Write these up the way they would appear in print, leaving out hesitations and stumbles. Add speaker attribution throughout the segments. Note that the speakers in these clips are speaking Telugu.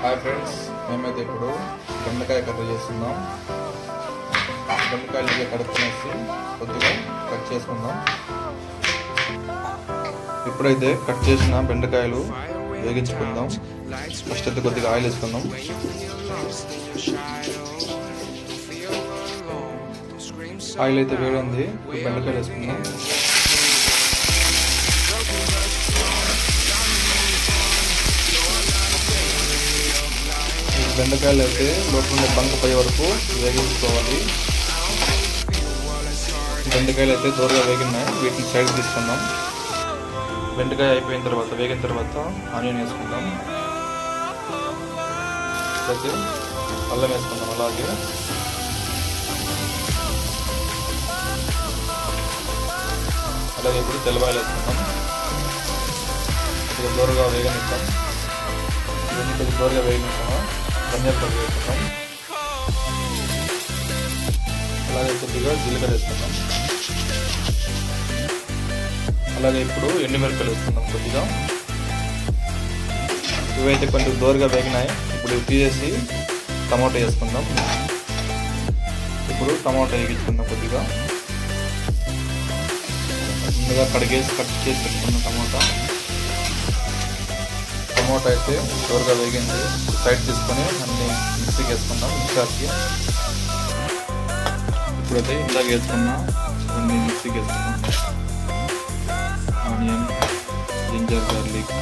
Speaker 1: హాయ్ ఫ్రెండ్స్, మేమైతే ఇప్పుడు బెండకాయ కర్రీ చేస్తున్నాం. బెండకాయలు కడుక్కునేసి కొద్దిగా కట్ చేసుకుందాం. ఇప్పుడైతే కట్ చేసిన బెండకాయలు వేగించుకుందాం. ఫస్ట్ అయితే కొద్దిగా ఆయిల్ వేసుకుందాం. ఆయిల్ అయితే వేడింది, బెండకాయలు వేసుకుందాం. బెండకాయలు అయితే లోపల బంక పోయే వరకు వేగించుకోవాలి. బెండకాయలు అయితే దూరగా వేగినాయి, వీటిని సైడ్ తీసుకుందాం. బెండకాయ అయిపోయిన తర్వాత వేగిన తర్వాత ఆనియన్ వేసుకుందాం. అయితే అల్లం వేసుకుందాం. అలాగే ఇప్పుడు తెల్లవాయలు వేసుకుందాం. కొద్దిగా దూరగా వేగనిస్తాం. ఇవన్నీ కొద్దిగా దూరగా వేగనిస్తాము. ధనియాల పొడి వేసుకుందాం. అలాగే కొద్దిగా జీలకర్ర వేసుకుందాం. అలాగే ఇప్పుడు ఎండుమిరపకాయలు వేసుకుందాం కొద్దిగా. ఇవైతే కొంచెం దూరగా వేగినాయి. ఇప్పుడు ఇవి తీసేసి టమాటో వేసుకుందాం. ఇప్పుడు టమాటో వేగించుకుందాం. కొద్దిగా ముందుగా కట్ చేసి పెట్టుకున్నాం టమాటో అయితే దూరగా వేగింది. సైడ్ తీసుకొని అన్ని మిక్సీకి వేసుకుందాం. మిక్సర్కి ఇప్పుడైతే ఇలాగ వేసుకున్నా అన్ని మిక్సీకి వేసుకున్నాం. ఆనియన్, జింజర్ గార్లిక్,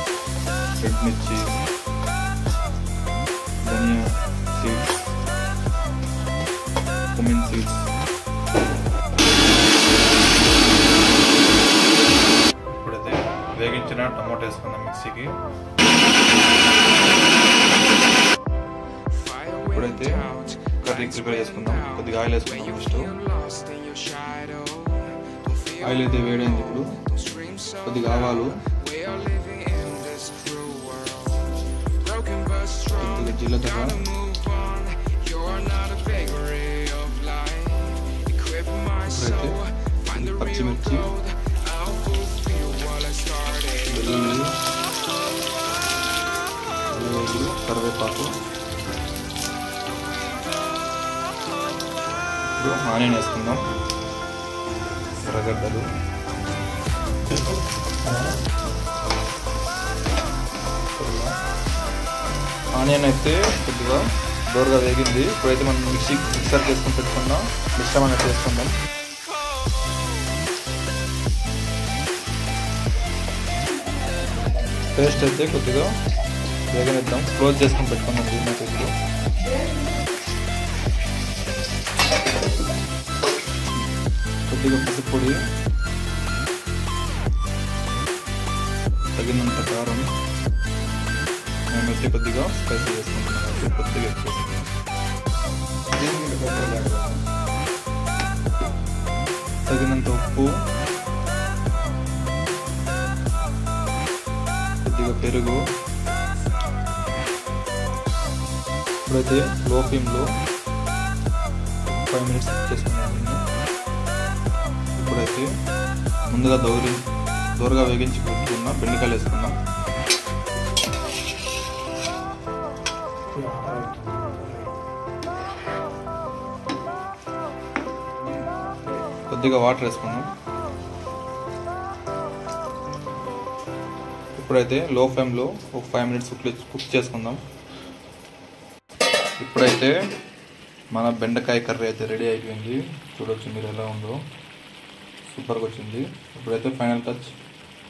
Speaker 1: రెడ్ మిర్చి, ధనియా సీడ్స్, కుమిన్ సీడ్స్, ఇప్పుడైతే వేగించిన టమాటో వేసుకుందాం మిక్సీకి. ఇప్పుడైతే కర్రీ ప్రిపేర్ చేసుకుందాం. కొద్దిగా ఆయిల్ వేసుకుందాం. ఫస్ట్ ఆయిల్ అయితే వేడైంది. ఇప్పుడు కొద్దిగా ఆవాలు, కొద్దిగా జీలకర్ర, ఇప్పుడైతే పచ్చిమిర్చి, వెల్లుల్లి, కరివేపాకు, ఆనియన్ వేసుకుందాం. ఎర్రగడ్డలు, ఆనియన్ అయితే కొద్దిగా దూరగా వేగింది. ఇప్పుడైతే మనం మిక్సర్ చేసుకుని పెట్టుకున్నాం. మిశ్రమం అనేది చేసుకుందాం. పేస్ట్ అయితే కొద్దిగా వేగనిద్దాం. క్లోజ్ చేసుకుని పెట్టుకున్నాం. దీన్ని ఇప్పుడు కొద్దిగా పసుపు పొడి, తగినంత కారం, మేమైతే కొద్దిగా స్పైసీ వేసుకుంటున్నాం. కొద్దిగా తగినంత ఉప్పు, కొద్దిగా పెరుగు. ఇప్పుడైతే లో ఫ్లేమ్లో 5 minutes చేసుకున్నాం. ఇప్పుడైతే ముందుగా దూరగా వేగించి పెట్టుకున్న బెండకాయలు వేసుకున్నాం. కొద్దిగా వాటర్ వేసుకున్నాం. ఇప్పుడైతే లో ఫ్లేమ్లో ఒక 5 minutes కుక్ చేసుకుందాం. ఇప్పుడైతే మన బెండకాయ కర్రీ అయితే రెడీ అయిపోయింది. చూడొచ్చు మీరు ఎలా ఉందో, సూపర్గా వచ్చింది. ఇప్పుడైతే ఫైనల్ టచ్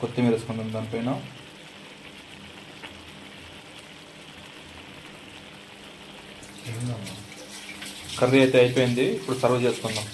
Speaker 1: కొత్తిమీర వేసుకుందాం దానిపైన. కర్రీ అయితే అయిపోయింది. ఇప్పుడు సర్వ్ చేసుకుందాం.